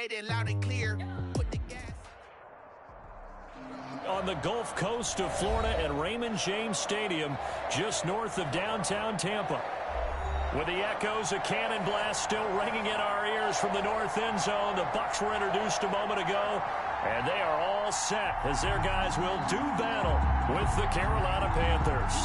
heard it loud and clear. Put the gas. On the Gulf Coast of Florida at Raymond James Stadium, just north of downtown Tampa. With the echoes of cannon blast still ringing in our ears from the north end zone, the Bucs were introduced a moment ago, and they are all set as their guys will do battle with the Carolina Panthers.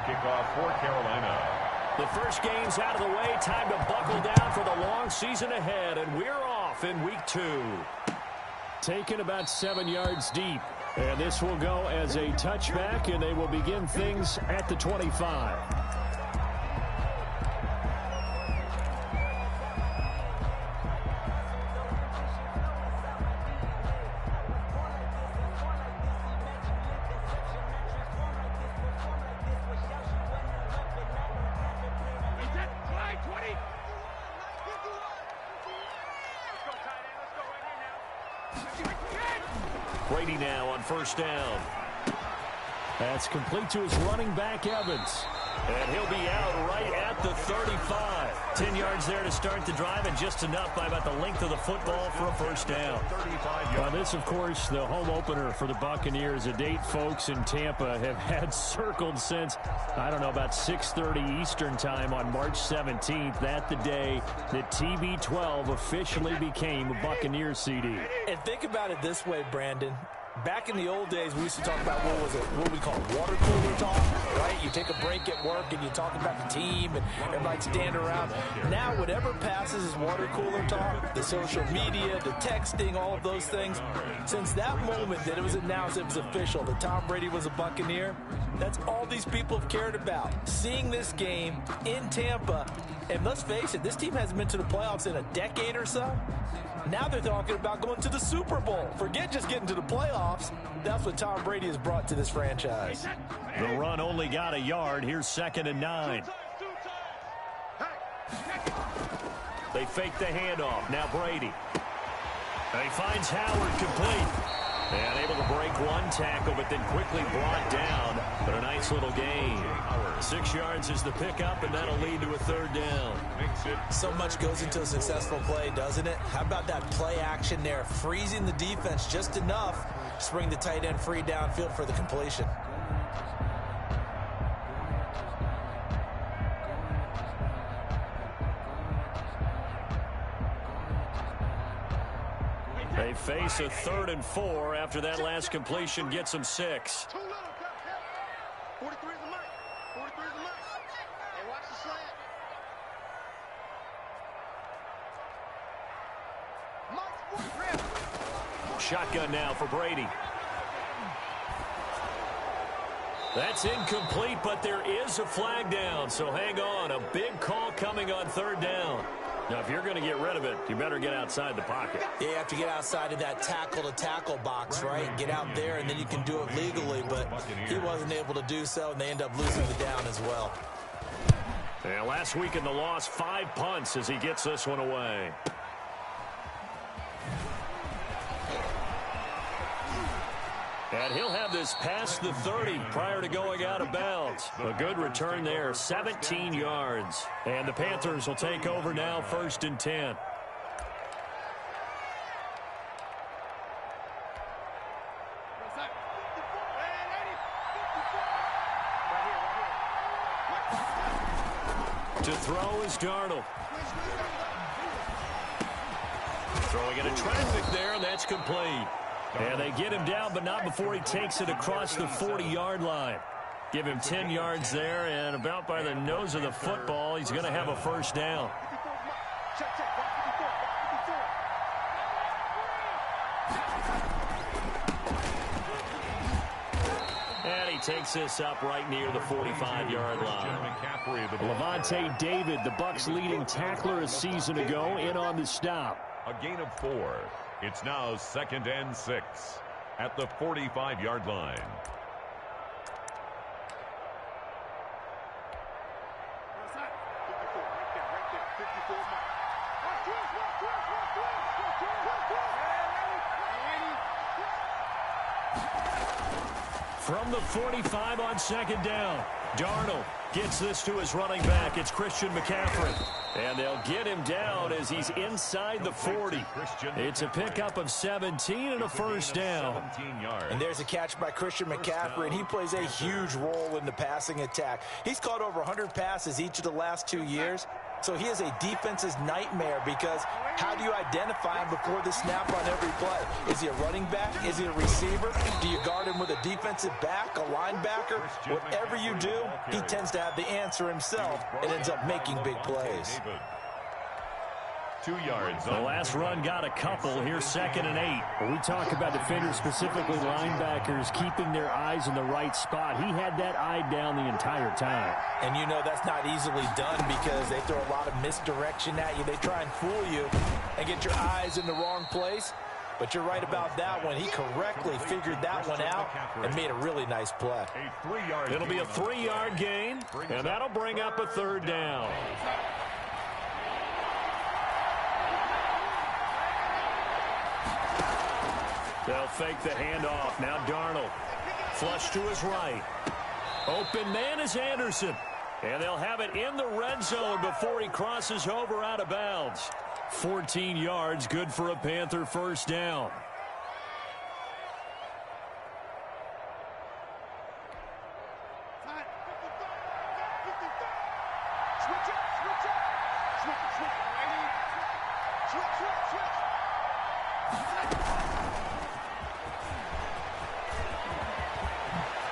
Kick off for Carolina. The first game's out of the way. Time to buckle down for the long season ahead, and we're off in week 2. Taken about 7 yards deep, and this will go as a touchback, and they will begin things at the 25. Brady now on first down. That's complete to his running back, Evans. And he'll be out right at the 35. 10 yards there to start the drive, and just enough by about the length of the football for a first down. This, of course, the home opener for the Buccaneers, a date folks in Tampa have had circled since, I don't know, about 6:30 Eastern time on March 17th. That the day that TB12 officially became a Buccaneers CD. And think about it this way, Brandon. Back in the old days, we used to talk about what we call water cooler talk, right? You take a break at work and you talk about the team and everybody stand around. Now, whatever passes is water cooler talk, the social media, the texting, all of those things. Since that moment that it was announced, it was official, that Tom Brady was a Buccaneer, that's all these people have cared about. Seeing this game in Tampa, and let's face it, this team hasn't been to the playoffs in a decade or so. Now they're talking about going to the Super Bowl. Forget just getting to the playoffs. That's what Tom Brady has brought to this franchise. The run only got a yard. Here's 2nd and 9. They fake the handoff. Now Brady. And he finds Howard complete. And able to break one tackle, but then quickly brought down. But a nice little gain. 6 yards is the pickup, and that'll lead to a 3rd down. So much goes into a successful play, doesn't it? How about that play action there? Freezing the defense just enough to bring the tight end free downfield for the completion. They face a 3rd and 4 after that last completion gets them 6. Shotgun now for Brady. That's incomplete, but there is a flag down, so hang on. A big call coming on 3rd down. Now, if you're going to get rid of it, you better get outside the pocket. Yeah, you have to get outside of that tackle-to-tackle box, right? Get out there, and then you can do it legally, but he wasn't able to do so, and they end up losing the down as well. Yeah, last week in the loss, 5 punts as he gets this one away. And he'll have this past the 30 prior to going out of bounds. A good return there, 17 yards. And the Panthers will take over now, 1st and 10. To throw is Darnold. Throwing into traffic there, and that's complete. And they get him down, but not before he takes it across the 40-yard line. Give him 10 yards there, and about by the nose of the football, he's going to have a 1st down. And he takes this up right near the 45-yard line. Levante David, the Bucs' leading tackler a season ago, in on the stop. A gain of 4. It's now 2nd and 6 at the 45-yard line. From the 45 on second down, Darnold gets this to his running back. It's Christian McCaffrey. And they'll get him down as he's inside the 40. It's a pickup of 17 and a first down. And there's a catch by Christian McCaffrey, and he plays a huge role in the passing attack. He's caught over 100 passes each of the last 2 years. So he is a defense's nightmare because how do you identify him before the snap on every play? Is he a running back? Is he a receiver? Do you guard him with a defensive back, a linebacker? Whatever you do, he tends to have the answer himself and ends up making big plays. 2 yards. The last run got a couple. Here's 2nd and 8. When we talk about defenders, specifically linebackers, keeping their eyes in the right spot, he had that eye down the entire time. And you know that's not easily done because they throw a lot of misdirection at you. They try and fool you and get your eyes in the wrong place. But you're right about that one. He correctly figured that one out and made a really nice play. It'll be a 3-yard gain, and that'll bring up a 3rd down. They'll fake the handoff. Now Darnold. Flush to his right. Open man is Anderson. And they'll have it in the red zone before he crosses over out of bounds. 14 yards, good for a Panther first down.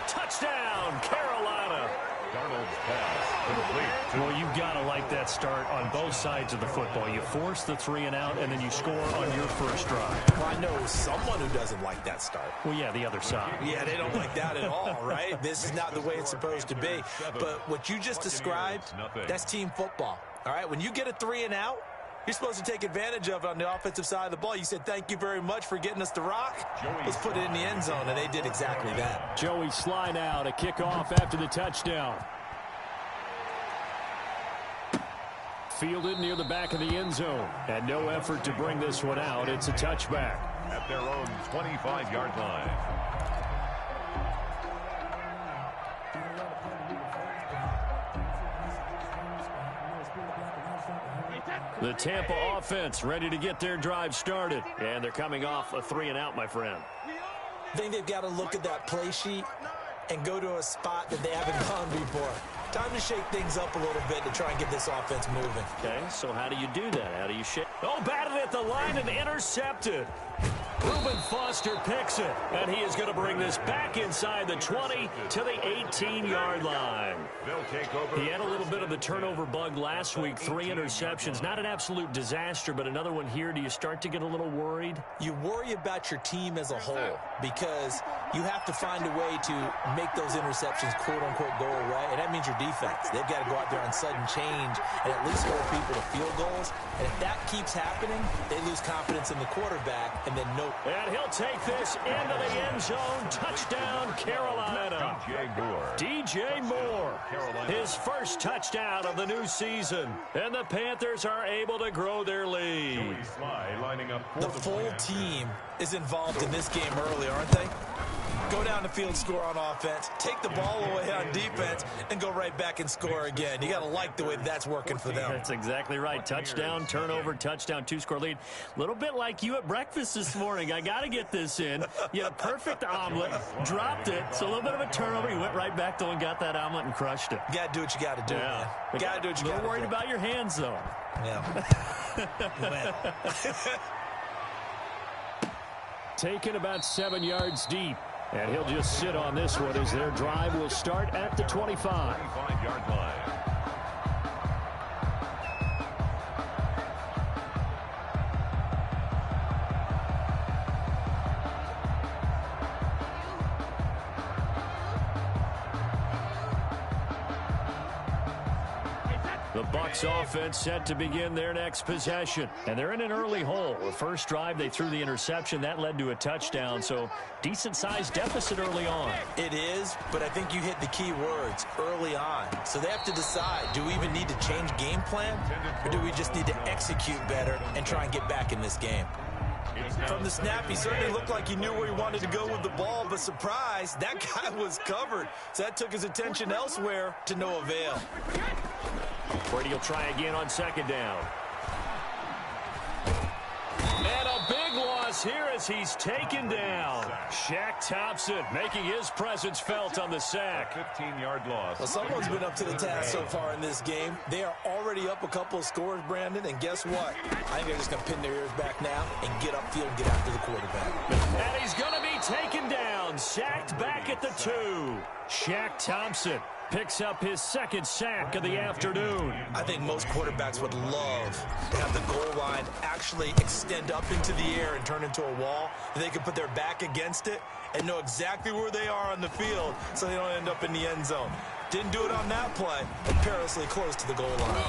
Touchdown, Carolina. Darnold's pass complete. Well, you've got to like that start on both sides of the football. You force the 3 and out, and then you score on your first drive. Well, I know someone who doesn't like that start. Well, yeah, the other side. Yeah, they don't like that at all, right? This is not the way it's supposed to be. But what you just described, that's team football, all right? When you get a 3 and out, you're supposed to take advantage of it on the offensive side of the ball. You said, thank you very much for getting us the rock. Let's put it in the end zone, and they did exactly that. Joey slide out, a kickoff after the touchdown. Fielded near the back of the end zone. And no effort to bring this one out. It's a touchback. At their own 25-yard line. The Tampa offense ready to get their drive started. And they're coming off a 3 and out, my friend. I think they've got to look at that play sheet and go to a spot that they haven't gone before. Time to shake things up a little bit to try and get this offense moving. Okay, so how do you do that? How do you shake? Oh, batted at the line and intercepted. Reuben Foster picks it, and he is going to bring this back inside the 20 to the 18-yard line. They'll take over. He had a little bit of the turnover bug last week, 3 interceptions. Not an absolute disaster, but another one here. Do you start to get a little worried? You worry about your team as a whole because you have to find a way to make those interceptions, quote-unquote, go away, and that means your defense. They've got to go out there on sudden change and at least hold people to field goals. And if that keeps happening, they lose confidence in the quarterback, and then And he'll take this into the end zone. Touchdown, Carolina. DJ Moore. His first touchdown of the new season. And the Panthers are able to grow their lead. The full team is involved in this game early, aren't they? Go down the field, score on offense, take the ball away on defense, and go right back and score again. You got to like the way that's working for them. That's exactly right. Touchdown, turnover, touchdown, 2-score lead. A little bit like you at breakfast this morning. I got to get this in. You had a perfect omelet, dropped it, so a little bit of a turnover. You went right back, though, and got that omelet and crushed it. You got to do what you got to do, man. You got to do what you got to do. You're worried about your hands, though. Yeah. Taken about 7 yards deep. And he'll just sit on this one as their drive will start at the 25. 25-yard line. The Bucs offense set to begin their next possession. And they're in an early hole. The first drive, they threw the interception. That led to a touchdown. So decent-sized deficit early on. It is, but I think you hit the key words, early on. So they have to decide, do we even need to change game plan? Or do we just need to execute better and try and get back in this game? From the snap, he certainly looked like he knew where he wanted to go with the ball, but surprise, that guy was covered. So that took his attention elsewhere to no avail. Brady will try again on second down. And a big loss here as he's taken down. Shaq Thompson making his presence felt on the sack. 15-yard loss. Well, someone's been up to the task so far in this game. They are already up a couple of scores, Brandon, and guess what? I think they're just going to pin their ears back now and get upfield and get after the quarterback. And he's going to be taken down, sacked back at the 2. Shaq Thompson picks up his second sack of the afternoon. I think most quarterbacks would love to have the goal line actually extend up into the air and turn into a wall. They can put their back against it and know exactly where they are on the field so they don't end up in the end zone. Didn't do it on that play, but perilously close to the goal line.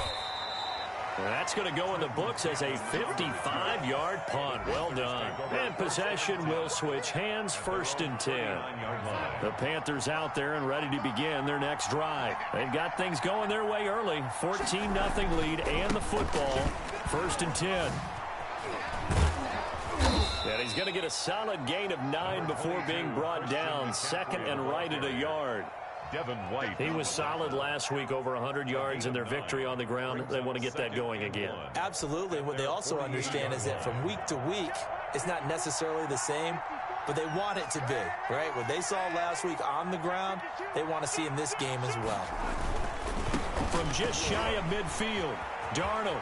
That's going to go in the books as a 55-yard punt. Well done. And possession will switch hands, 1st and 10. The Panthers out there and ready to begin their next drive. They've got things going their way early. 14-0 lead and the football. 1st and 10. And he's going to get a solid gain of 9 before being brought down. 2nd and right at a yard. White. He was solid last week, over 100 yards in their victory on the ground. They want to get that going again. Absolutely. What they also understand is that from week to week, it's not necessarily the same, but they want it to be, right? What they saw last week on the ground, they want to see in this game as well. From just shy of midfield, Darnold.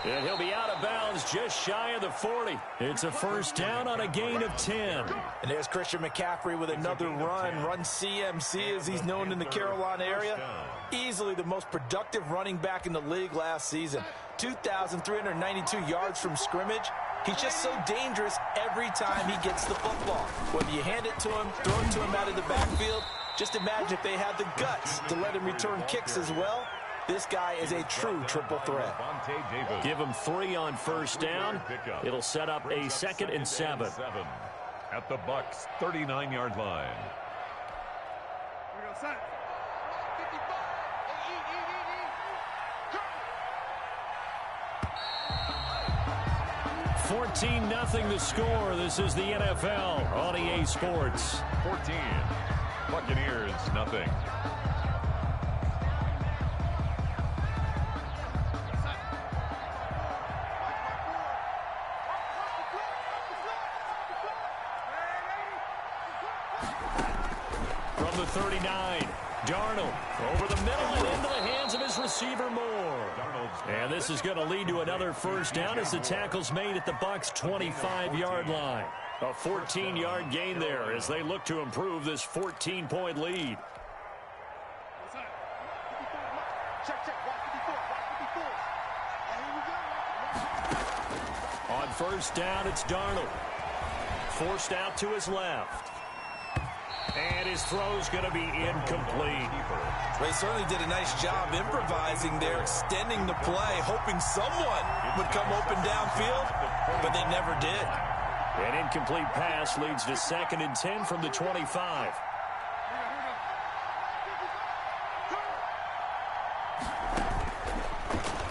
And he'll be out of bounds just shy of the 40. It's a 1st down on a gain of 10. And there's Christian McCaffrey with another run CMC as he's known in the Carolina area. Easily the most productive running back in the league last season. 2,392 yards from scrimmage. He's just so dangerous every time he gets the football. Whether you hand it to him, throw it to him out of the backfield, just imagine if they had the guts to let him return kicks as well. This guy is a true triple threat. Give him 3 on 1st down. It'll set up a 2nd and 7. At the Bucs' 39-yard line. 14-0 the score. This is the NFL on EA Sports. 14. Buccaneers, nothing. From the 39, Darnold over the middle and into the hands of his receiver Moore. And this is going to lead to another 1st down as the tackle's made at the Bucs' 25-yard line. A 14-yard gain there as they look to improve this 14-point lead. On 1st down, it's Darnold. Forced out to his left. And his throw's going to be incomplete. They certainly did a nice job improvising there, extending the play, hoping someone would come open downfield, but they never did. An incomplete pass leads to 2nd and 10 from the 25.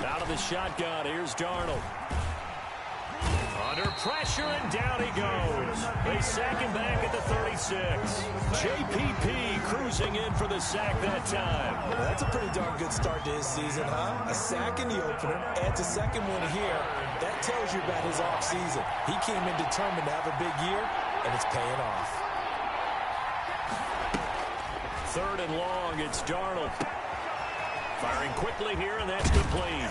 Out of the shotgun, here's Darnold. Under pressure, and down he goes. They sack him back at the 36. JPP cruising in for the sack that time. Well, that's a pretty darn good start to his season, huh? A sack in the opener, adds a second one here. That tells you about his offseason. He came in determined to have a big year, and it's paying off. 3rd and long, it's Darnold. Firing quickly here, and that's complete.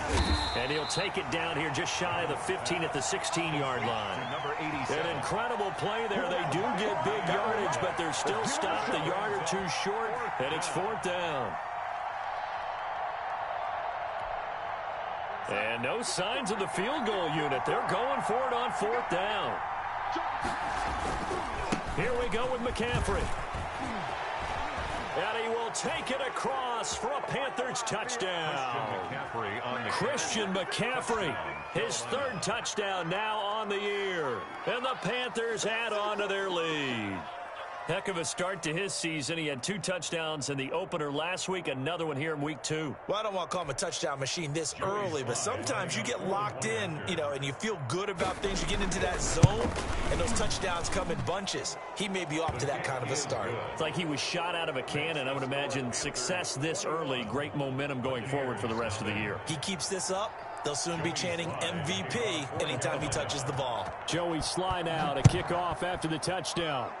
And he'll take it down here just shy of the 15 at the 16-yard line. An incredible play there. They do get big yardage, but they're still stopped a yard or 2 short, and it's 4th down. And no signs of the field goal unit. They're going for it on 4th down. Here we go with McCaffrey. And he will take it across for a Panthers touchdown. Christian McCaffrey, his 3rd touchdown now on the year. And the Panthers add on to their lead. Heck of a start to his season. He had 2 touchdowns in the opener last week, another one here in week 2. Well, I don't want to call him a touchdown machine this early, but sometimes you get locked in, and you feel good about things. You get into that zone, and those touchdowns come in bunches. He may be off to that kind of a start. It's like he was shot out of a cannon. I would imagine success this early, great momentum going forward for the rest of the year. He keeps this up, they'll soon be chanting MVP anytime he touches the ball. Joey Sly now to kick off after the touchdown.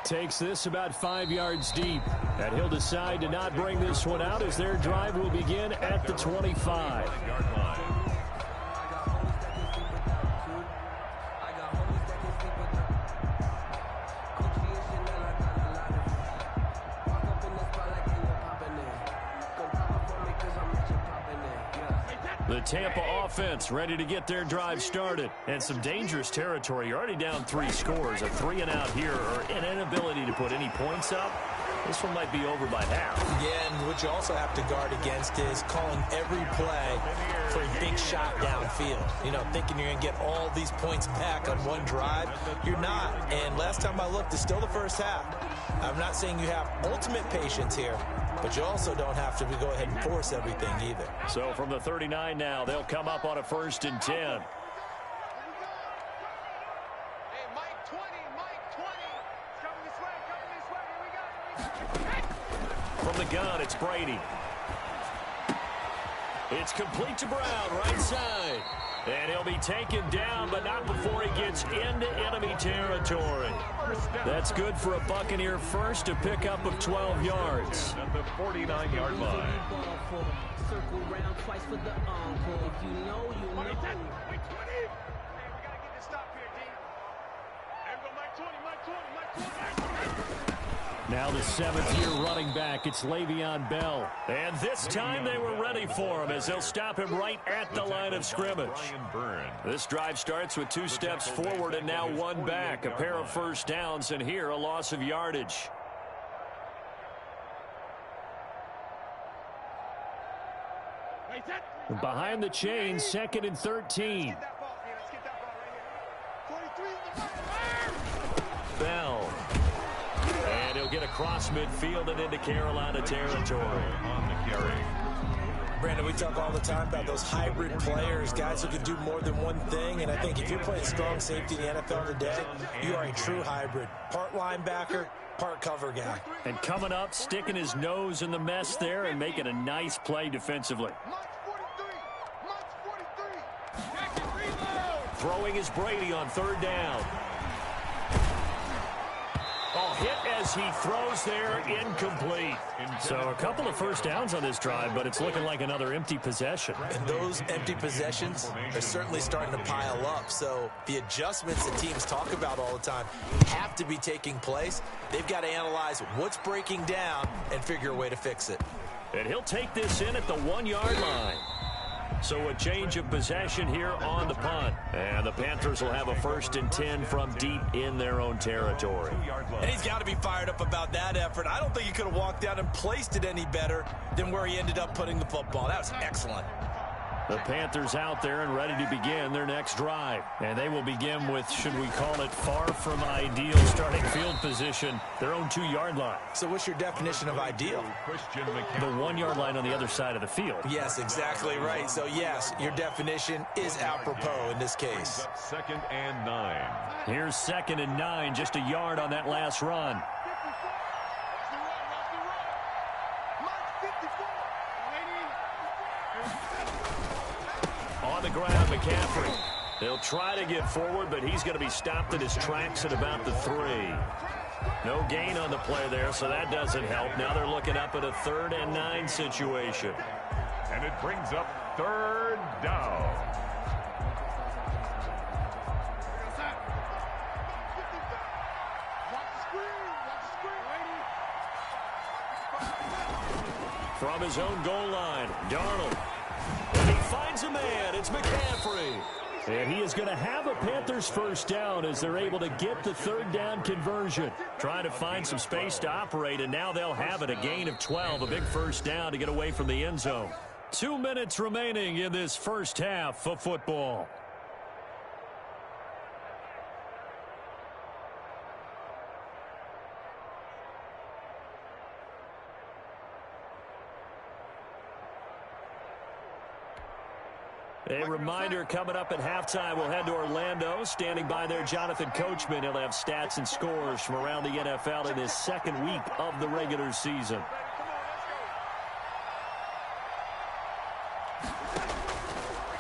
Takes this about 5 yards deep. And he'll decide to not bring this one out as their drive will begin at the 25. The Tampa offense ready to get their drive started. And some dangerous territory. You're already down 3 scores. A 3 and out here, or an inability to put any points up. This one might be over by half. Yeah, and what you also have to guard against is calling every play for a big shot downfield. Thinking you're going to get all these points back on one drive. You're not. And last time I looked, it's still the first half. I'm not saying you have ultimate patience here, but you also don't have to go ahead and force everything either. So from the 39 now, they'll come up on a 1st and 10. Hey, Mike 20, Mike 20. Coming this way, Here we go. From the gun, it's Brady. It's complete to Brown, right side. And he'll be taken down, but not before he gets into enemy territory. That's good for a Buccaneer first, a pickup of 12 yards. At the 49-yard line. Circle round twice for the encore. If you know, you know. Hey, we got to get this stop here, D. There we go, Mike 20, Mike 20, Mike 20. Now the 7th-year running back, it's Le'Veon Bell. And this time they were ready for him as they'll stop him right at the line of scrimmage. This drive starts with 2 steps forward and now 1 back. A pair of first downs, and here a loss of yardage. Behind the chains, 2nd and 13. Bell. And he'll get across midfield and into Carolina territory. On the carry. Brandon, we talk all the time about those hybrid players, guys who can do more than one thing, and I think if you're playing strong safety in the NFL today, you are a true hybrid. Part linebacker, part cover guy. And coming up, sticking his nose in the mess there and making a nice play defensively. Throwing is Brady on 3rd down. Oh, hit as he throws there, incomplete. So a couple of first downs on this drive, but it's looking like another empty possession. And those empty possessions are certainly starting to pile up. So the adjustments that teams talk about all the time have to be taking place. They've got to analyze what's breaking down and figure a way to fix it. And he'll take this in at the 1-yard line. So a change of possession here on the punt. And the Panthers will have a 1st and 10 from deep in their own territory. And he's got to be fired up about that effort. I don't think he could have walked out and placed it any better than where he ended up putting the football. That was excellent. The Panthers out there and ready to begin their next drive. And they will begin with, should we call it, far from ideal starting field position, their own 2-yard line. So what's your definition of ideal? The 1-yard line on the other side of the field. Yes, exactly right. So, yes, your definition is apropos in this case. 2nd and 9. Here's 2nd and 9, just a yard on that last run. On the ground, McCaffrey. They'll try to get forward, but he's going to be stopped in his tracks at about the 3. No gain on the play there, so that doesn't help. Now they're looking up at a 3rd and 9 situation. And it brings up 3rd down. From his own goal line, Darnold. And he finds a man. It's McCaffrey. And he is going to have a Panthers 1st down as they're able to get the 3rd down conversion. Trying to find some space to operate, and now they'll have it. A gain of 12, a big 1st down to get away from the end zone. 2 minutes remaining in this first half of football. A reminder coming up at halftime, we'll head to Orlando. Standing by there, Jonathan Coachman. He'll have stats and scores from around the NFL in his second week of the regular season.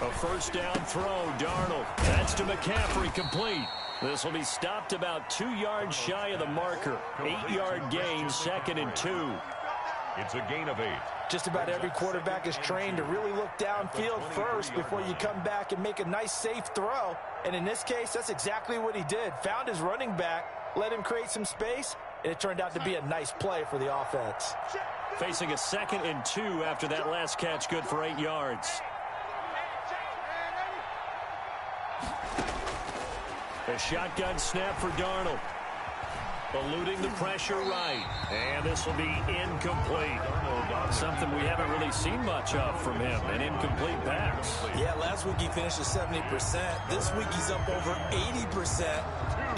A first down throw, Darnold. That's to McCaffrey, complete. This will be stopped about 2 yards shy of the marker. 8-yard gain, 2nd and 2. It's a gain of 8. Just about every quarterback is trained to really look downfield first before you come back and make a nice, safe throw. And in this case, that's exactly what he did. Found his running back, let him create some space, and it turned out to be a nice play for the offense. Facing a 2nd and 2 after that last catch, good for 8 yards. A shotgun snap for Darnold. Eluding the pressure right. And this will be incomplete. Something we haven't really seen much of from him, an incomplete pass. Yeah, last week he finished at 70%. This week he's up over 80%.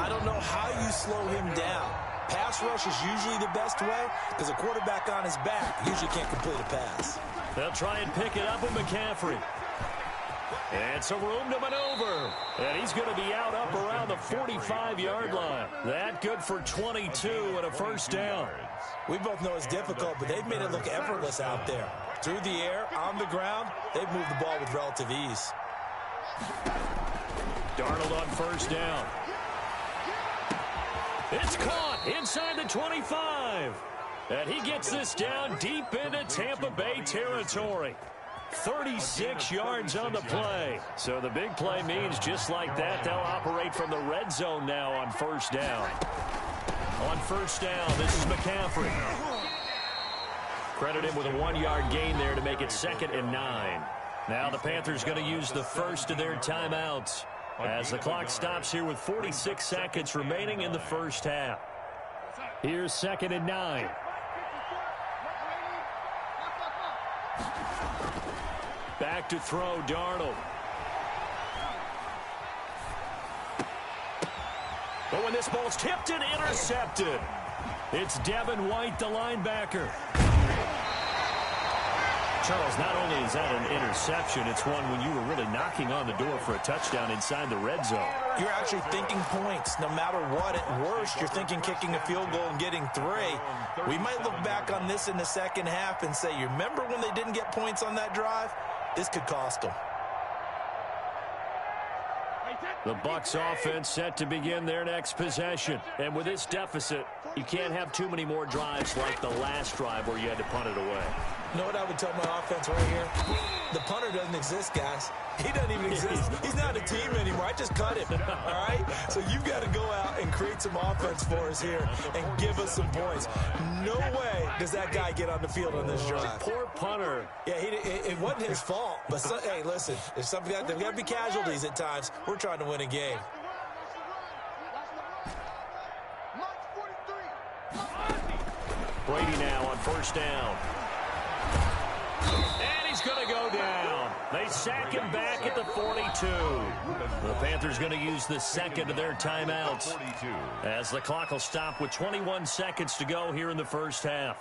I don't know how you slow him down. Pass rush is usually the best way because a quarterback on his back usually can't complete a pass. They'll try and pick it up with McCaffrey. And some room to maneuver. And he's going to be out up around the 45-yard line. That good for 22 and a first down. We both know it's difficult, but they've made it look effortless out there. Through the air, on the ground, they've moved the ball with relative ease. Darnold on first down. It's caught inside the 25. And he gets this down deep into Tampa Bay territory. 36 yards on the play. So the big play means just like that, they'll operate from the red zone now on first down. On first down, this is McCaffrey. Credit him with a 1-yard gain there to make it 2nd and 9. Now the Panthers going to use the first of their timeouts as the clock stops here with 46 seconds remaining in the first half. Here's 2nd and 9. Back to throw, Darnold. But when this ball's tipped and intercepted, it's Devin White, the linebacker. Charles, not only is that an interception, it's one when you were really knocking on the door for a touchdown inside the red zone. You're actually thinking points. No matter what, at worst, you're thinking kicking a field goal and getting 3. We might look back on this in the second half and say, you remember when they didn't get points on that drive? This could cost them. The Bucs offense set to begin their next possession. And with this deficit, you can't have too many more drives like the last drive where you had to punt it away. You know what I would tell my offense right here? The punter doesn't exist, guys. He doesn't even exist. He's not a team anymore. I just cut him, all right? So you've got to go out and create some offense for us here and give us some points. No way does that guy get on the field on this drive. Poor punter. Yeah, it wasn't his fault. But, hey, listen, if something there's got to be casualties at times. We're trying to win a game. Brady now on first down. And he's going to go down. They sack him back at the 42. The Panthers going to use the second of their timeouts as the clock will stop with 21 seconds to go here in the first half.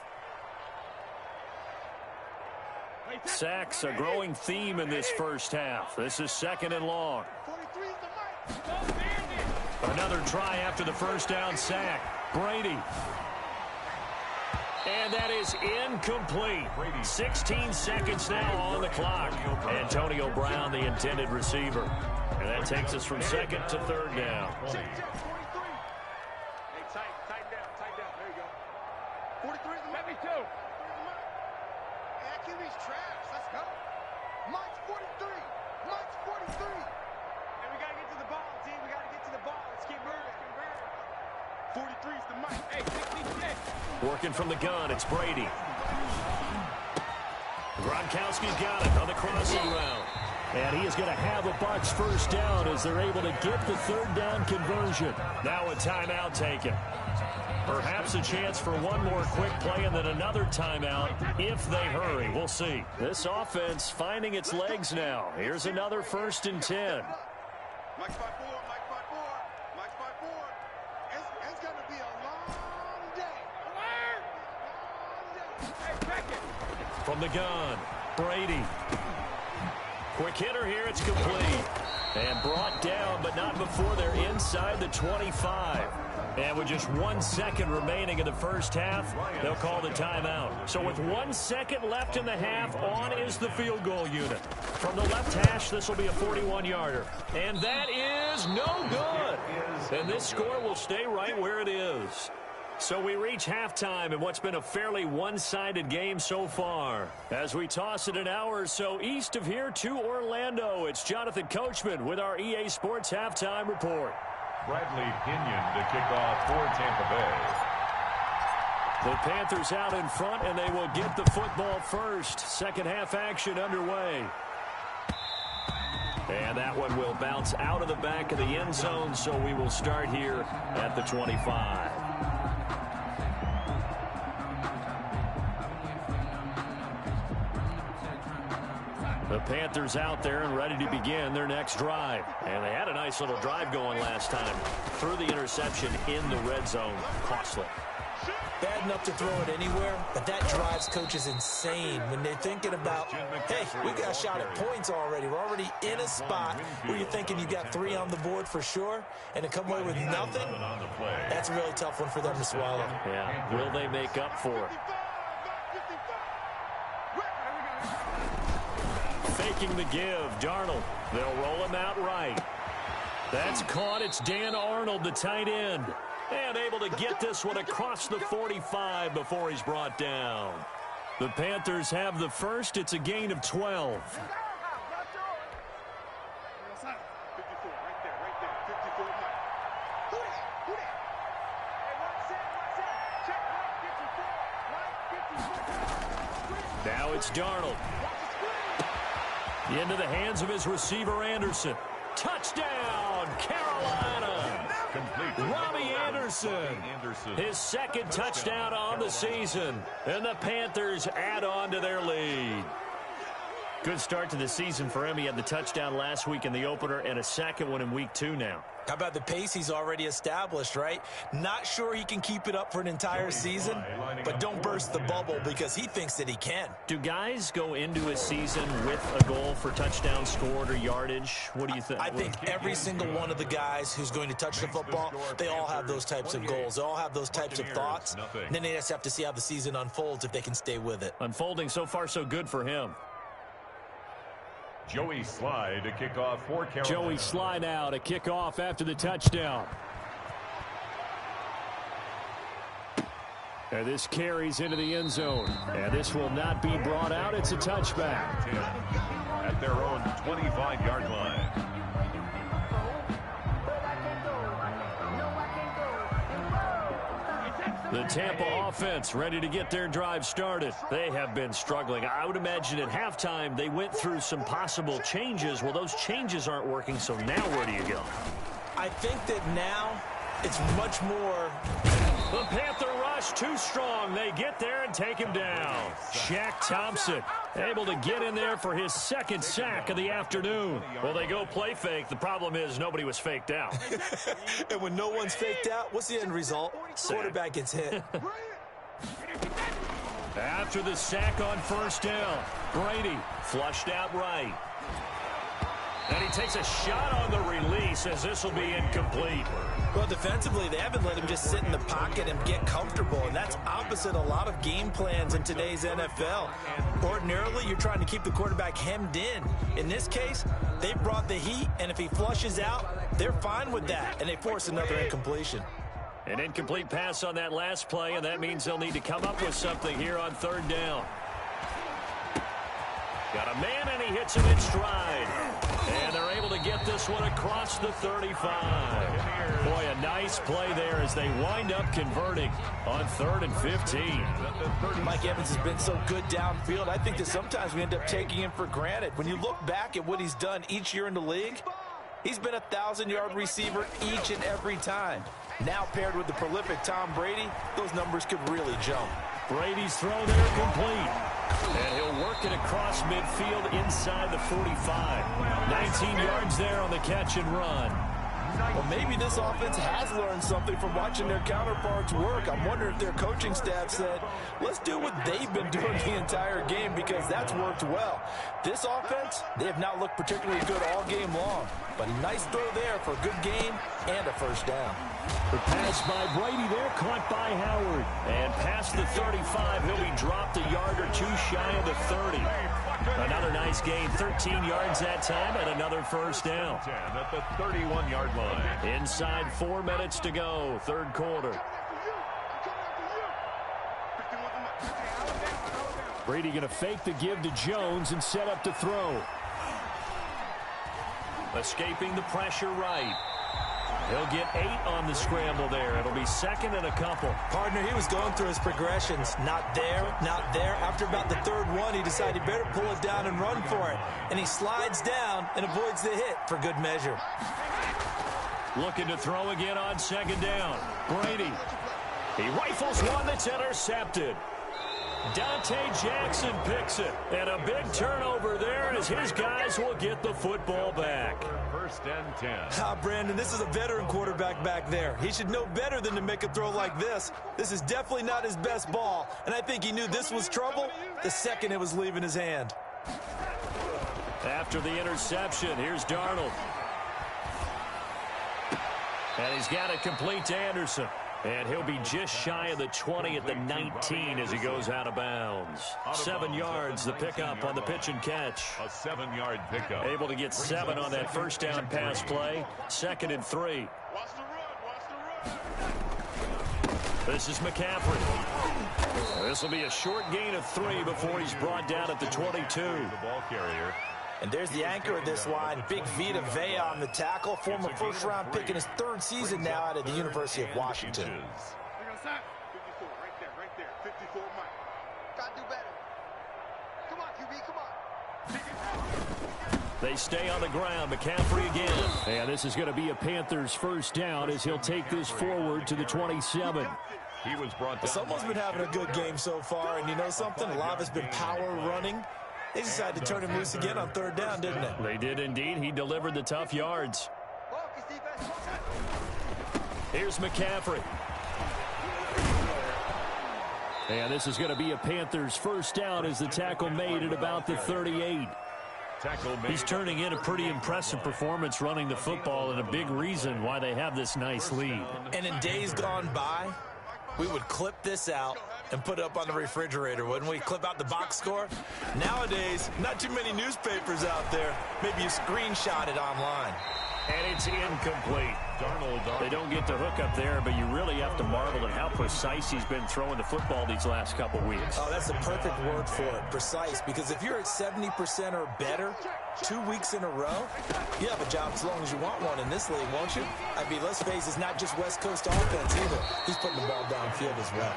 Sacks a growing theme in this first half. This is 2nd and long. Another try after the first down sack. Brady. And that is incomplete. 16 seconds now on the clock. Antonio Brown, the intended receiver. And that takes us from 2nd to 3rd down. Hey, tighten down. There you go. 43 is the 72. Hey, that QB's trash. Let's go. Mike's 43. Mike's 43. And we got to get to the ball, team. We got to get to the ball. Let's keep moving. 43 is the Mike. Hey, 66. Working from the gun, it's Brady. Gronkowski's got it on the crossing route. And he is going to have a Bucs first down as they're able to get the 3rd down conversion. Now a timeout taken. Perhaps a chance for one more quick play and then another timeout if they hurry. We'll see. This offense finding its legs now. Here's another 1st and 10. Mike's 5-4. Mike's 5-4. It's going to be a long day. Hey, Beckett. From the gun, Brady. Quick hitter here. It's complete. And brought down, but not before they're inside the 25. And with just 1 second remaining in the first half, they'll call the timeout. So with 1 second left in the half, on is the field goal unit. From the left hash, this will be a 41-yarder. And that is no good. And this score will stay right where it is. So we reach halftime in what's been a fairly one-sided game so far. As we toss it an hour or so east of here to Orlando, it's Jonathan Coachman with our EA Sports Halftime Report. Bradley Pinion to kick off for Tampa Bay. The Panthers out in front, and they will get the football first. Second half action underway. And that one will bounce out of the back of the end zone, so we will start here at the 25. The Panthers out there and ready to begin their next drive. And they had a nice little drive going last time. Threw the interception in the red zone. Costly. Bad enough to throw it anywhere, but that drives coaches insane when they're thinking about, hey, we got a shot at points already. We're already in a spot where you're thinking you got 3 on the board for sure, and to come away with nothing, that's a really tough one for them to swallow. Yeah, will they make up for it? Faking the give, Darnold. They'll roll him out right. That's caught. It's Dan Arnold, the tight end. And able to get this one across the 45 before he's brought down. The Panthers have the first. It's a gain of 12. Now it's Darnold. Into the hands of his receiver, Anderson. Touchdown, Carolina! Robbie Anderson, his second touchdown on the season. And the Panthers add on to their lead. Good start to the season for him. He had the touchdown last week in the opener and a second one in week 2 now. How about the pace he's already established, right? Not sure he can keep it up for an entire season, but don't burst the bubble because he thinks that he can. Do guys go into a season with a goal for touchdown scored or yardage? What do you think? I think every single one of the guys who's going to touch the football, they all have those types of goals. They all have those types of thoughts. And then they just have to see how the season unfolds if they can stay with it. Unfolding so far so good for him. Joey Slye to kick off for Carolina. Joey Slye now to kick off after the touchdown. And this carries into the end zone. And this will not be brought out. It's a touchback. At their own 25-yard line. The Tampa offense ready to get their drive started. They have been struggling. I would imagine at halftime they went through some possible changes. Well, those changes aren't working, so now where do you go? I think that now it's much more... The Panther rush too strong. They get there and take him down. Shaq Thompson able to get in there for his second sack of the afternoon. Well, they go play fake. The problem is nobody was faked out. And when no one's faked out, what's the end result? Quarterback gets hit. After the sack on first down, Brady flushed out right. And he takes a shot on the release as this will be incomplete. Well, defensively, they haven't let him just sit in the pocket and get comfortable, and that's opposite a lot of game plans in today's NFL. Ordinarily, you're trying to keep the quarterback hemmed in. In this case, they brought the heat, and if he flushes out, they're fine with that, and they force another incompletion. An incomplete pass on that last play, and that means they'll need to come up with something here on third down. Got a man, and he hits him in stride. And they're able to get this one across the 35. Boy, a nice play there as they wind up converting on 3rd and 15. Mike Evans has been so good downfield. I think that sometimes we end up taking him for granted. When you look back at what he's done each year in the league, he's been a 1,000-yard receiver each and every time. Now paired with the prolific Tom Brady, those numbers could really jump. Brady's throw there complete. And he'll work it across midfield inside the 45. 19 yards there on the catch and run. Well, maybe this offense has learned something from watching their counterparts work. I'm wondering if their coaching staff said, let's do what they've been doing the entire game, because that's worked well. This offense, they have not looked particularly good all game long. But a nice throw there for a good gain and a first down. The pass by Brady there, caught by Howard. And past the 35, he'll be dropped a yard or two shy of the 30. Another nice gain, 13 yards that time, and another first down. 10 at the 31-yard line. Inside 4 minutes to go, third quarter. Brady going to fake the give to Jones and set up to throw. Escaping the pressure right. He'll get 8 on the scramble there. It'll be second and a couple. Partner, he was going through his progressions. Not there, not there. After about the third one, he decided he better pull it down and run for it. And he slides down and avoids the hit for good measure. Looking to throw again on second down. Brady. He rifles one that's intercepted. Dante Jackson picks it. And a big turnover there as his guys will get the football back. First and 10. Brandon, this is a veteran quarterback back there. He should know better than to make a throw like this. This is definitely not his best ball. And I think he knew this was trouble the second it was leaving his hand. After the interception, here's Darnold. And he's got it complete to Anderson. And he'll be just shy of the 20 at the 19 as he goes out of bounds. 7 yards, the pickup on the pitch and catch. A 7-yard pickup. Able to get 7 on that first down pass play. Second and 3. This is McCaffrey. This will be a short gain of 3 before he's brought down at the 22. The ball carrier. And there's the anchor of this line, Big Vita Vea on the tackle, former first-round pick in his 3rd season now out of the University of Washington. 54, right there. 54, Mike. Gotta do better. Come on, QB, come on. They stay on the ground. McCaffrey again. And this is going to be a Panthers first down as he'll take this forward to the 27. He was brought down. Someone's been having a good game so far, and you know something? A lot of it's been power running. They decided to turn him loose again on 3rd down, didn't it? They did indeed. He delivered the tough yards. Here's McCaffrey. And this is going to be a Panthers first down as the tackle made at about the 38. He's turning in a pretty impressive performance running the football, and a big reason why they have this nice lead. And in days gone by, we would clip this out and put it up on the refrigerator, wouldn't we? Clip out the box score. Nowadays, not too many newspapers out there. Maybe you screenshot it online. And it's incomplete. They don't get the hook up there, but you really have to marvel at how precise he's been throwing the football these last couple weeks. Oh, that's the perfect word for it, precise, because if you're at 70% or better 2 weeks in a row, you have a job as long as you want one in this league, won't you? I mean, let's face it, it's not just West Coast offense either. He's putting the ball downfield as well.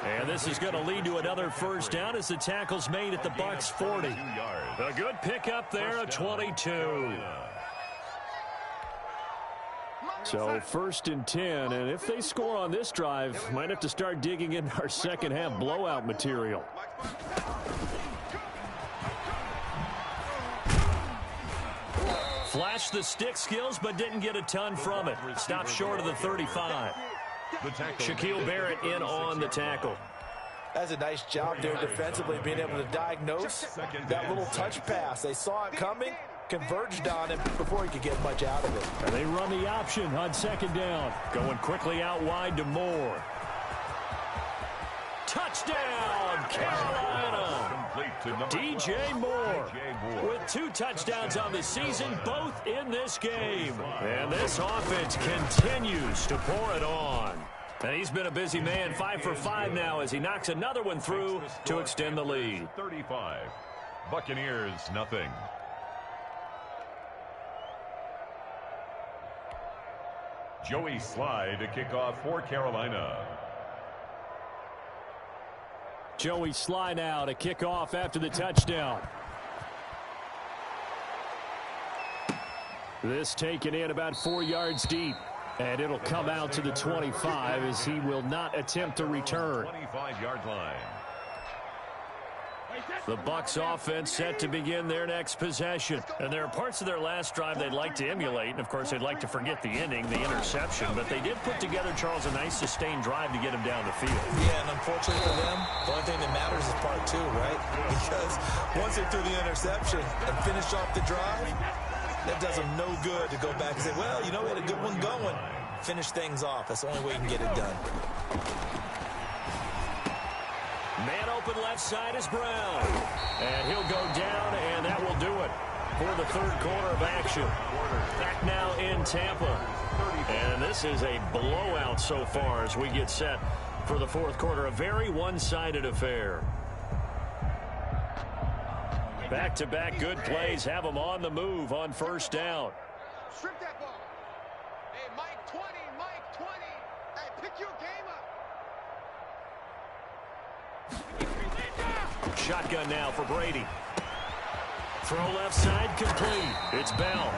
And this is going to lead to another first down as the tackle's made at the Bucs 40. A good pickup there at 22. So 1st and 10, and if they score on this drive, might have to start digging in our second half blowout material. Flashed the stick skills, but didn't get a ton from it. Stopped short of the 35. Shaquille Barrett in on the tackle. That's a nice job there defensively, being able to diagnose that little touch pass. They saw it coming, converged on him before he could get much out of it. And they run the option on 2nd down. Going quickly out wide to Moore. Touchdown, Carolina! DJ Moore with 2 touchdowns on the season, both in this game. And this offense continues to pour it on. And he's been a busy man, 5 for 5 now as he knocks another one through to extend the lead. 35. Buccaneers, nothing. Joey Slye to kick off for Carolina. Joey Slye now to kick off after the touchdown. This taken in about 4 yards deep. And it'll come out to the 25 as he will not attempt to return. 25-yard line. The Bucs offense set to begin their next possession. And there are parts of their last drive they'd like to emulate. And, of course, they'd like to forget the ending, the interception. But they did put together, Charles, a nice sustained drive to get him down the field. Yeah, and unfortunately for them, the only thing that matters is part two, right? Because once they threw the interception and finished off the drive, that does them no good to go back and say, well, you know, we had a good one going. Finish things off. That's the only way you can get it done. Man open left side is Brown. And he'll go down, and that will do it for the third quarter of action. Back now in Tampa. And this is a blowout so far as we get set for the fourth quarter. A very one-sided affair. Back-to-back good plays have them on the move on first down. Strip that ball. Hey, Mike 20, Mike 20. Hey, pick your game up. Shotgun now for Brady. Throw left side complete. It's Bell.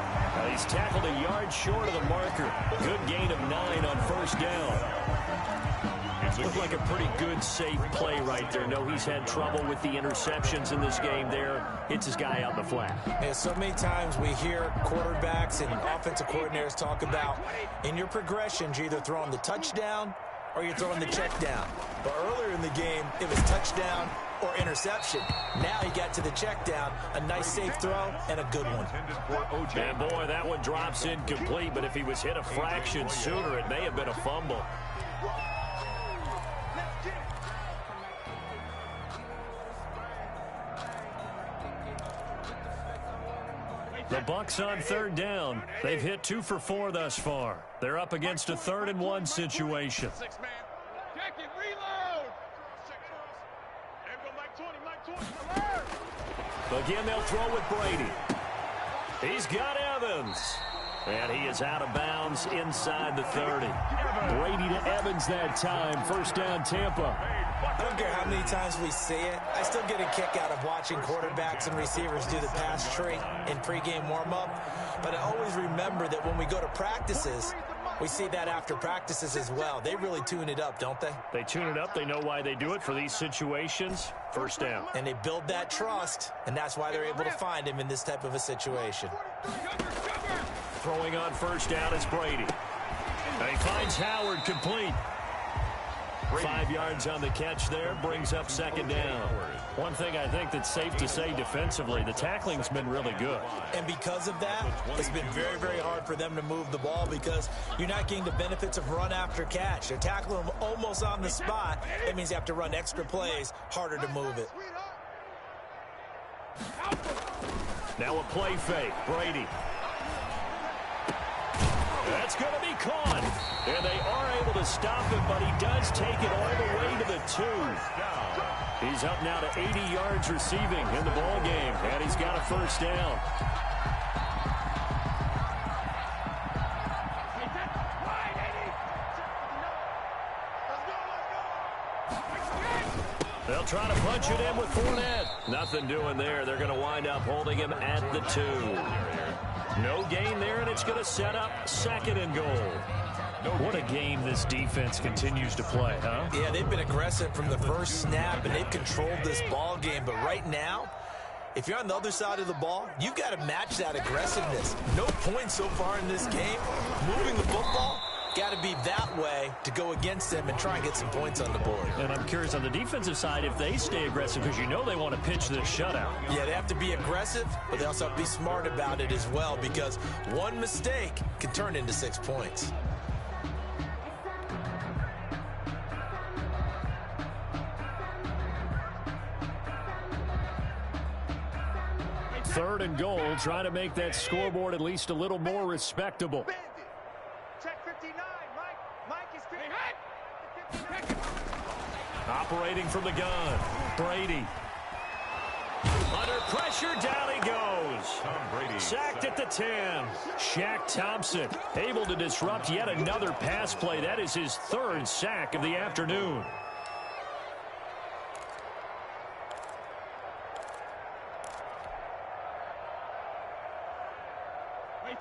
He's tackled a yard short of the marker. Good gain of 9 on first down. Looked like a pretty good, safe play right there. No, he's had trouble with the interceptions in this game there. Hits his guy out in the flat. And so many times we hear quarterbacks and offensive coordinators talk about in your progressions, you're either throwing the touchdown or you're throwing the check down. But earlier in the game, it was touchdown or interception. Now he got to the check down, a nice safe throw, and a good one. And boy, that one drops incomplete, but if he was hit a fraction sooner, it may have been a fumble. The Bucs on third down. They've hit 2 for 4 thus far. They're up against a 3rd and 1 situation. Again, they'll throw with Brady. He's got Evans. And he is out of bounds inside the 30. Brady to Evans that time. First down, Tampa. I don't care how many times we see it. I still get a kick out of watching quarterbacks and receivers do the pass tree in pregame warm-up. But I always remember that when we go to practices, we see that after practices as well. They really tune it up, don't they? They tune it up. They know why they do it for these situations. First down. And they build that trust, and that's why they're able to find him in this type of a situation. Throwing on first down is Brady. And he finds Howard complete. 5 yards on the catch there, brings up second down. One thing I think that's safe to say defensively, the tackling's been really good. And because of that, it's been very, very hard for them to move the ball because you're not getting the benefits of run after catch. They're tackling them almost on the spot. That means you have to run extra plays, harder to move it. Now a play fake, Brady. That's going to be caught. And they are able to stop him, but he does take it all the way to the 2. He's up now to 80 yards receiving in the ball game, and he's got a first down. They'll try to punch it in with Fournette. Nothing doing there. They're going to wind up holding him at the 2. No gain there, and it's going to set up 2nd and goal. What a game this defense continues to play, huh? Yeah, they've been aggressive from the first snap, and they've controlled this ball game. But right now, if you're on the other side of the ball, you've got to match that aggressiveness. No points so far in this game. Moving the football, got to be that way to go against them and try and get some points on the board. And I'm curious on the defensive side if they stay aggressive because you know they want to pitch this shutout. Yeah, they have to be aggressive, but they also have to be smart about it as well because one mistake can turn into 6 points. Third and goal, trying to make that scoreboard at least a little more respectable. Check 59, Mike is 59. Operating from the gun, Brady. Under pressure, down he goes. Sacked at the 10. Shaq Thompson able to disrupt yet another pass play. That is his 3rd sack of the afternoon.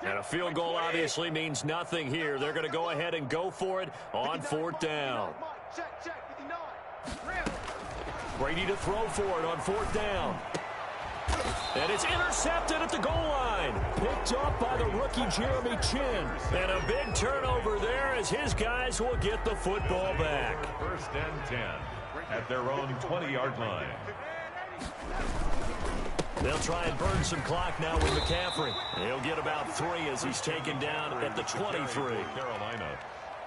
And a field goal obviously means nothing here. They're going to go ahead and go for it on 4th down. Brady to throw for it on 4th down. And it's intercepted at the goal line. Picked up by the rookie Jeremy Chin. And a big turnover there as his guys will get the football back. 1st and 10 at their own 20-yard line. They'll try and burn some clock now with McCaffrey. He'll get about 3 as he's taken down at the 23. Carolina.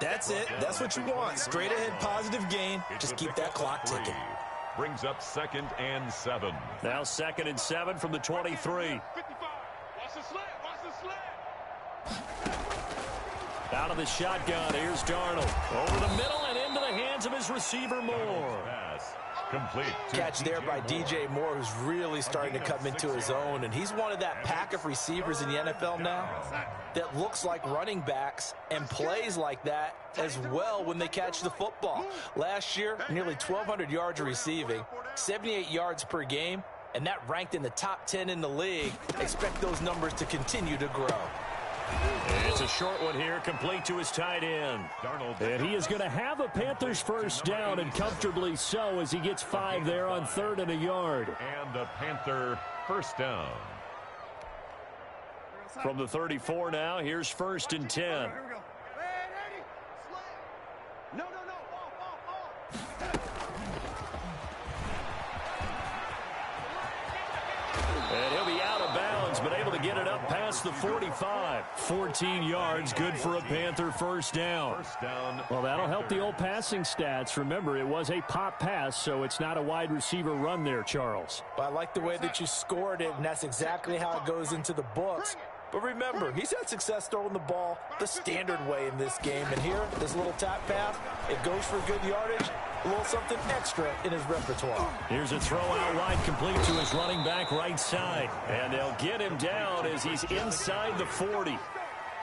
That's it. That's what you want. Straight ahead positive gain. Just keep that clock ticking. Brings up 2nd and 7. Now 2nd and 7 from the 23. 55. Watch the slant. Watch the slant. Out of the shotgun, here's Darnold. Over the middle and into the hands of his receiver Moore. Pass complete. Catch there by DJ Moore, who's really starting to come into his own. And he's one of that pack of receivers in the NFL now that looks like running backs and plays like that as well when they catch the football. Last year, nearly 1,200 yards receiving, 78 yards per game, and that ranked in the top 10 in the league. Expect those numbers to continue to grow. It's a short one here, complete to his tight end. And he is going to have a Panthers 1st down, and comfortably so, as he gets 5 there on 3rd and a yard. And a Panther 1st down. From the 34 now, here's 1st and 10. Here we go. Hey, Eddie. No. Off. And he'll be out of bounds, but able to get it up past the 45. 14 yards, good for a Panther 1st down. 1st down. Well, that'll help the old passing stats. Remember, it was a pop pass, so it's not a wide receiver run there, Charles. But I like the way that you scored it, and that's exactly how it goes into the books. But remember, he's had success throwing the ball the standard way in this game. And here, this little tap pass, it goes for good yardage, a little something extra in his repertoire. Here's a throw out wide, complete to his running back right side. And they'll get him down as he's inside the 40.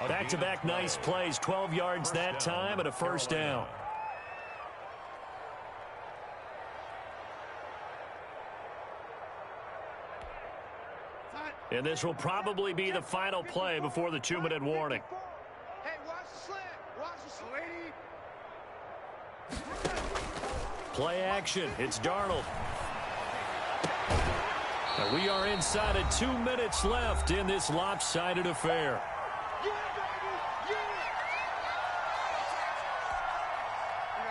Back-to-back nice plays, 12 yards that time and a 1st down. And this will probably be the final play before the 2-minute warning. Hey, watch the slant. Watch the slant. Play action. It's Darnold. And we are inside of 2 minutes left in this lopsided affair.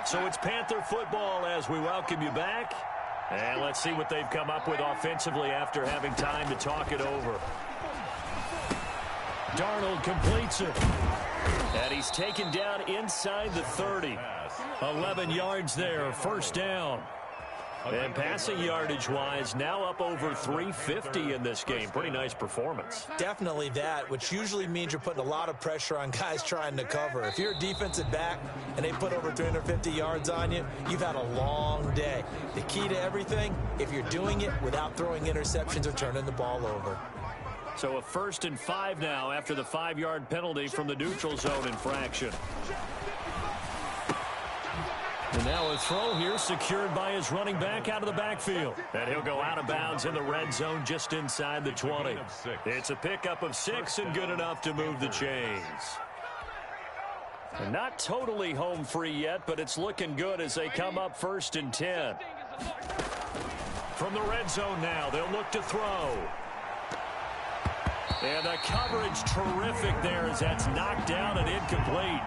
So it's Panther football as we welcome you back. And let's see what they've come up with offensively after having time to talk it over. Darnold completes it. And he's taken down inside the 30. 11 yards there, 1st down. And passing yardage-wise, now up over 350 in this game. Pretty nice performance. Definitely that, which usually means you're putting a lot of pressure on guys trying to cover. If you're a defensive back and they put over 350 yards on you, you've had a long day. The key to everything, if you're doing it without throwing interceptions or turning the ball over. So a 1st and 5 now after the 5-yard penalty from the neutral zone infraction. And now a throw here secured by his running back out of the backfield. And he'll go out of bounds in the red zone just inside the 20. It's a pickup of 6 and good enough to move the chains. And not totally home free yet, but it's looking good as they come up 1st and 10. From the red zone now, they'll look to throw. And the coverage terrific there as that's knocked down and incomplete.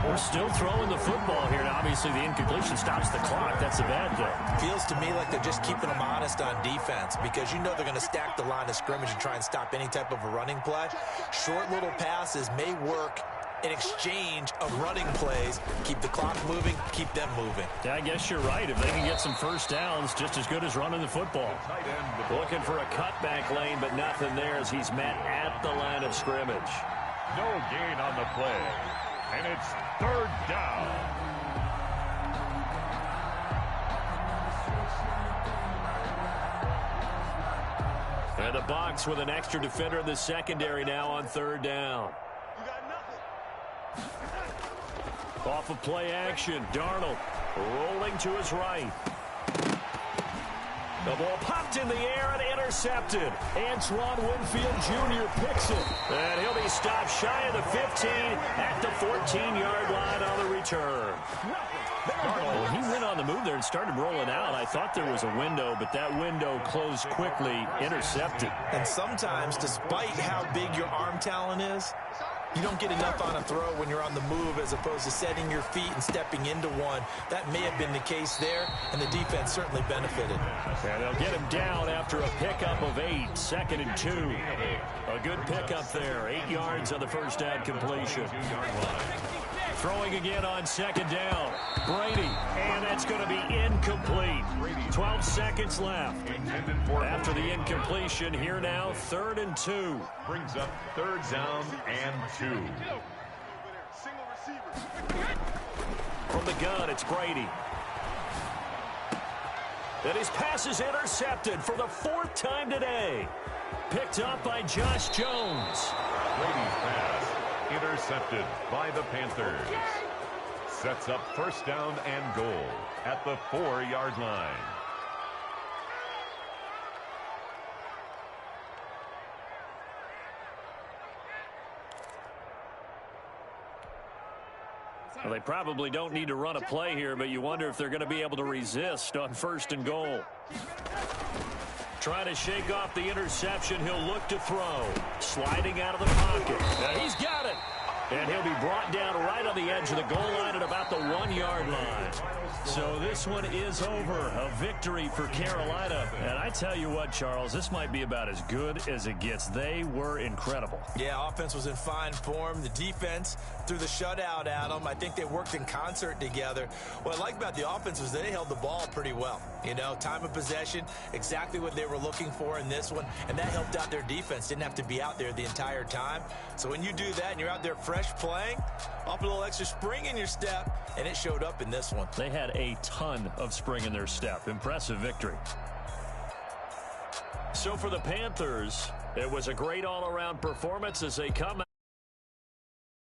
We're still throwing the football here. Now, obviously, the incompletion stops the clock. That's a bad thing. Feels to me like they're just keeping them honest on defense because you know they're going to stack the line of scrimmage and try and stop any type of a running play. Short little passes may work in exchange of running plays. Keep the clock moving, keep them moving. Yeah, I guess you're right. If they can get some 1st downs, just as good as running the football. Looking for a cutback lane, but nothing there as he's met at the line of scrimmage. No gain on the play. And it's 3rd down. And the Bucs with an extra defender in the secondary now on 3rd down. Off of play action, Darnold rolling to his right. The ball popped in the air and intercepted. Antoine Winfield Jr. picks it. And he'll be stopped shy of the 15 at the 14-yard line on the return. Well, he went on on the move there and started rolling out. I thought there was a window, but that window closed quickly, intercepted. And sometimes, despite how big your arm talent is, you don't get enough on a throw when you're on the move as opposed to setting your feet and stepping into one. That may have been the case there, and the defense certainly benefited. And they'll get him down after a pickup of 8, 2nd and 2. A good pickup there, 8 yards on the first down completion. Throwing again on 2nd down. Brady, and that's going to be incomplete. 12 seconds left. After the incompletion, here now, 3rd and 2. Brings up 3rd down and 2. From the gun, it's Brady. And his pass is intercepted for the 4th time today. Picked up by Josh Jones. Brady's pass intercepted by the Panthers. Sets up 1st down and goal at the 4-yard line. Well, they probably don't need to run a play here, but you wonder if they're going to be able to resist on 1st and goal. Trying to shake off the interception. He'll look to throw. Sliding out of the pocket. And he's got it. And he'll be brought down right on the edge of the goal line at about the 1-yard line. So this one is over. A victory for Carolina. And I tell you what, Charles, this might be about as good as it gets. They were incredible. Yeah, offense was in fine form. The defense threw the shutout at them. I think they worked in concert together. What I like about the offense was they held the ball pretty well. You know, time of possession, exactly what they were looking for in this one. And that helped out their defense. Didn't have to be out there the entire time. So when you do that and you're out there fresh playing, off a little extra spring in your step, and it showed up in this one. They had a ton of spring in their step. Impressive victory. So for the Panthers, it was a great all-around performance as they come out.